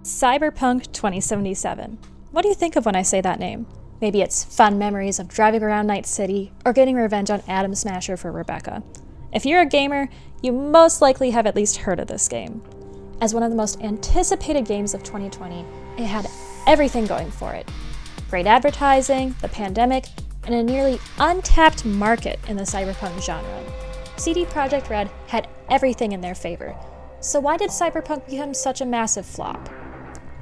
Cyberpunk 2077. What do you think of when I say that name? Maybe it's fun memories of driving around Night City or getting revenge on Atom Smasher for Rebecca. If you're a gamer, you most likely have at least heard of this game. As one of the most anticipated games of 2020, it had everything going for it. Great advertising, the pandemic, and a nearly untapped market in the cyberpunk genre. CD Projekt Red had everything in their favor. So why did Cyberpunk become such a massive flop?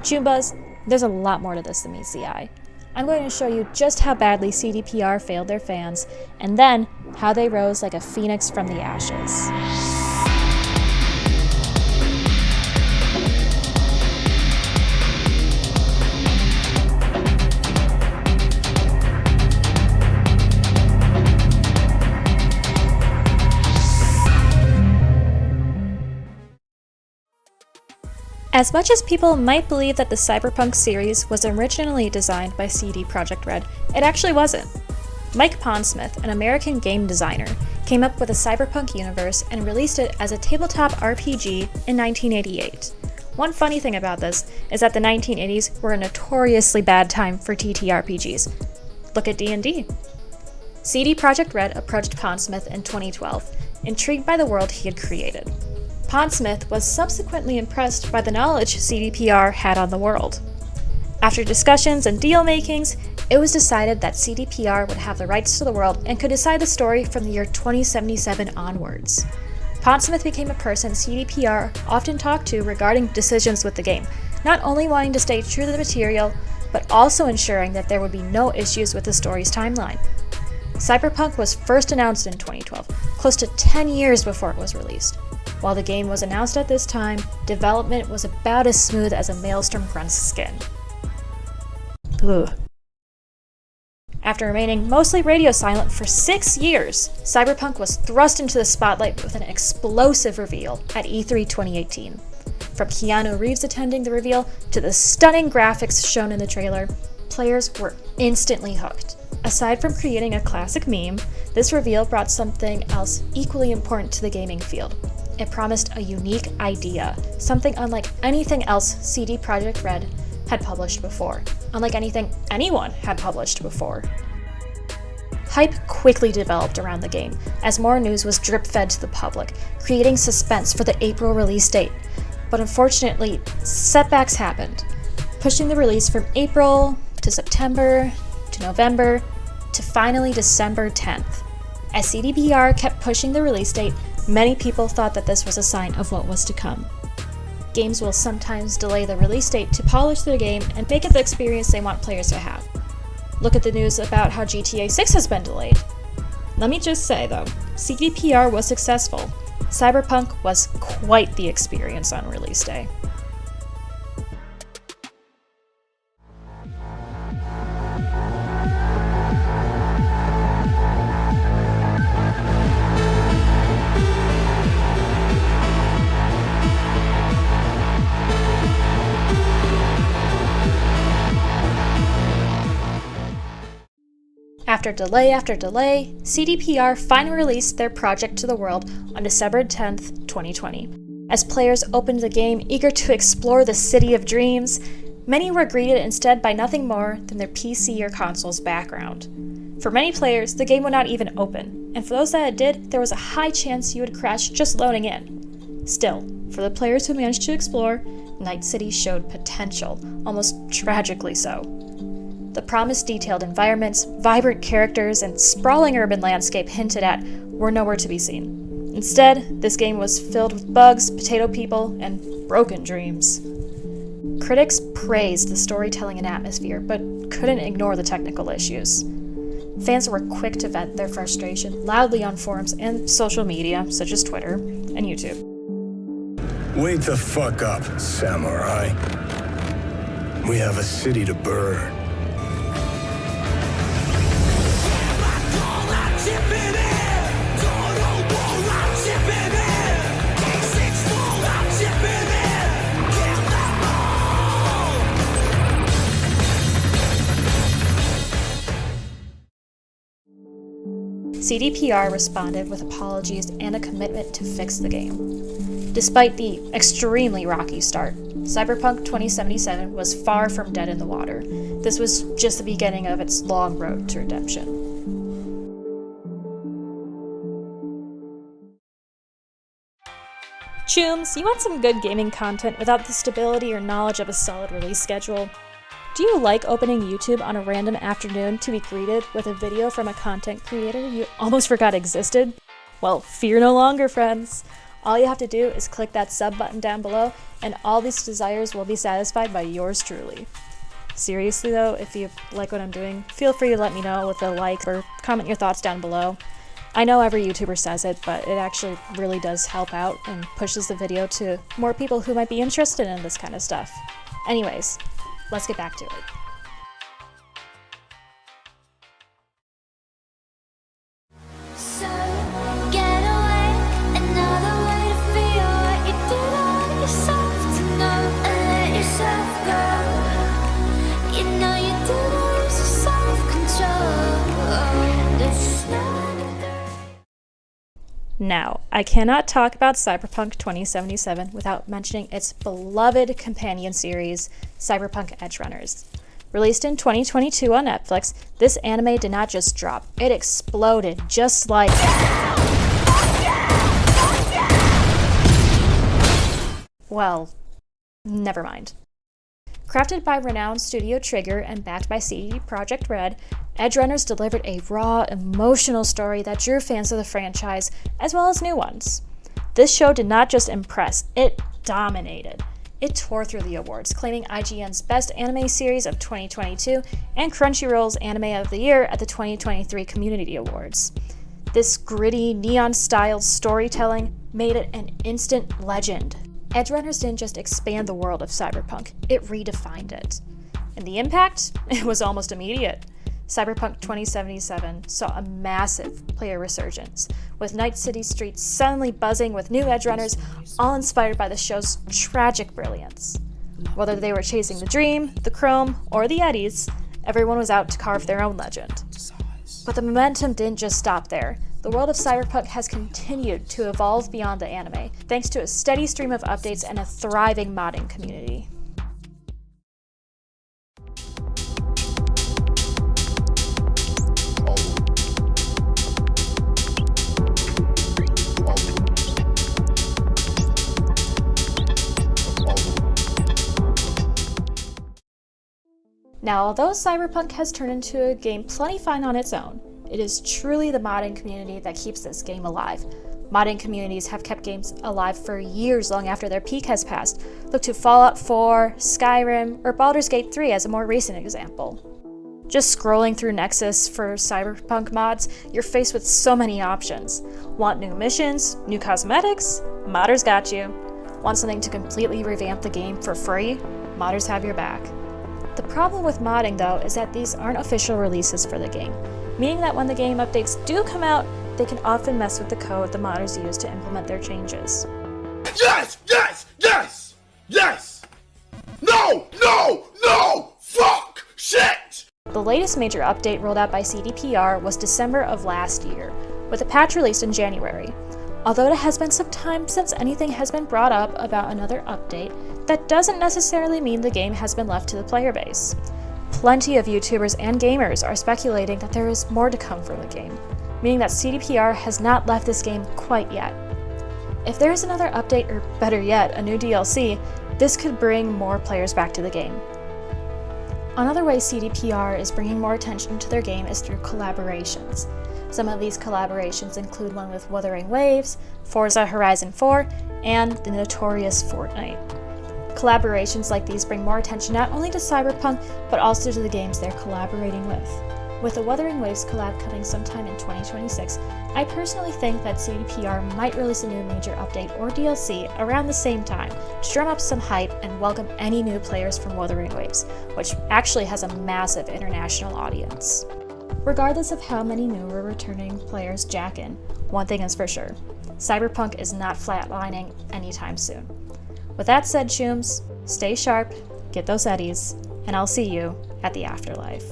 Choombas, there's a lot more to this than meets the eye. I'm going to show you just how badly CDPR failed their fans, and then how they rose like a phoenix from the ashes. As much as people might believe that the Cyberpunk series was originally designed by CD Projekt Red, it actually wasn't. Mike Pondsmith, an American game designer, came up with a cyberpunk universe and released it as a tabletop RPG in 1988. One funny thing about this is that the 1980s were a notoriously bad time for TTRPGs. Look at D&D. CD Projekt Red approached Pondsmith in 2012, intrigued by the world he had created. Pondsmith was subsequently impressed by the knowledge CDPR had on the world. After discussions and deal-makings, it was decided that CDPR would have the rights to the world and could decide the story from the year 2077 onwards. Pondsmith became a person CDPR often talked to regarding decisions with the game, not only wanting to stay true to the material, but also ensuring that there would be no issues with the story's timeline. Cyberpunk was first announced in 2012, close to 10 years before it was released. While the game was announced at this time, development was about as smooth as a maelstrom grunt's skin. Ugh. After remaining mostly radio silent for 6 years, Cyberpunk was thrust into the spotlight with an explosive reveal at E3 2018. From Keanu Reeves attending the reveal to the stunning graphics shown in the trailer, players were instantly hooked. Aside from creating a classic meme, this reveal brought something else equally important to the gaming field. It promised a unique idea, something unlike anything else CD Projekt Red had published before, unlike anything anyone had published before. Hype quickly developed around the game as more news was drip-fed to the public, creating suspense for the April release date. But unfortunately, setbacks happened, pushing the release from April to September to November to finally December 10th. As CDPR kept pushing the release date, many people thought that this was a sign of what was to come. Games will sometimes delay the release date to polish their game and make it the experience they want players to have. Look at the news about how GTA 6 has been delayed. Let me just say though, CDPR was successful. Cyberpunk was quite the experience on release day. After delay, CDPR finally released their project to the world on December 10th, 2020. As players opened the game eager to explore the city of dreams, many were greeted instead by nothing more than their PC or console's background. For many players, the game would not even open, and for those that it did, there was a high chance you would crash just loading in. Still, for the players who managed to explore, Night City showed potential, almost tragically so. The promised detailed environments, vibrant characters, and sprawling urban landscape hinted at were nowhere to be seen. Instead, this game was filled with bugs, potato people, and broken dreams. Critics praised the storytelling and atmosphere, but couldn't ignore the technical issues. Fans were quick to vent their frustration loudly on forums and social media, such as Twitter and YouTube. Wake the fuck up, samurai. We have a city to burn. CDPR responded with apologies and a commitment to fix the game. Despite the extremely rocky start, Cyberpunk 2077 was far from dead in the water. This was just the beginning of its long road to redemption. Chooms, you want some good gaming content without the stability or knowledge of a solid release schedule? Do you like opening YouTube on a random afternoon to be greeted with a video from a content creator you almost forgot existed? Well, fear no longer, friends. All you have to do is click that sub button down below, and all these desires will be satisfied by yours truly. Seriously though, if you like what I'm doing, feel free to let me know with a like or comment your thoughts down below. I know every YouTuber says it, but it actually really does help out and pushes the video to more people who might be interested in this kind of stuff. Anyways, let's get back to it. Now, I cannot talk about Cyberpunk 2077 without mentioning its beloved companion series, Cyberpunk Edgerunners. Released in 2022 on Netflix, this anime did not just drop, it exploded just like... Well, never mind. Crafted by renowned Studio Trigger and backed by CD Projekt Red, Edgerunners delivered a raw, emotional story that drew fans of the franchise, as well as new ones. This show did not just impress, it dominated. It tore through the awards, claiming IGN's Best Anime Series of 2022 and Crunchyroll's Anime of the Year at the 2023 Community Awards. This gritty, neon-styled storytelling made it an instant legend. Edgerunners didn't just expand the world of Cyberpunk, it redefined it. And the impact? It was almost immediate. Cyberpunk 2077 saw a massive player resurgence, with Night City streets suddenly buzzing with new Edgerunners, all inspired by the show's tragic brilliance. Whether they were chasing the dream, the chrome, or the eddies, everyone was out to carve their own legend. But the momentum didn't just stop there. The world of Cyberpunk has continued to evolve beyond the anime, thanks to a steady stream of updates and a thriving modding community. Now, although Cyberpunk has turned into a game plenty fine on its own, it is truly the modding community that keeps this game alive. Modding communities have kept games alive for years long after their peak has passed. Look to Fallout 4, Skyrim, or Baldur's Gate 3 as a more recent example. Just scrolling through Nexus for Cyberpunk mods, you're faced with so many options. Want new missions? New cosmetics? Modders got you. Want something to completely revamp the game for free? Modders have your back. The problem with modding, though, is that these aren't official releases for the game, meaning that when the game updates do come out, they can often mess with the code the modders use to implement their changes. Yes! Yes! Yes! Yes! No! No! No! Fuck! Shit! The latest major update rolled out by CDPR was December of last year, with a patch released in January. Although it has been some time since anything has been brought up about another update, that doesn't necessarily mean the game has been left to the player base. Plenty of YouTubers and gamers are speculating that there is more to come from the game, meaning that CDPR has not left this game quite yet. If there is another update, or better yet, a new DLC, this could bring more players back to the game. Another way CDPR is bringing more attention to their game is through collaborations. Some of these collaborations include one with Wuthering Waves, Forza Horizon 4, and the notorious Fortnite. Collaborations like these bring more attention not only to Cyberpunk, but also to the games they're collaborating with. With the Wuthering Waves collab coming sometime in 2026, I personally think that CDPR might release a new major update or DLC around the same time to drum up some hype and welcome any new players from Wuthering Waves, which actually has a massive international audience. Regardless of how many new or returning players jack in, one thing is for sure, Cyberpunk is not flatlining anytime soon. With that said, chooms, stay sharp, get those eddies, and I'll see you at the afterlife.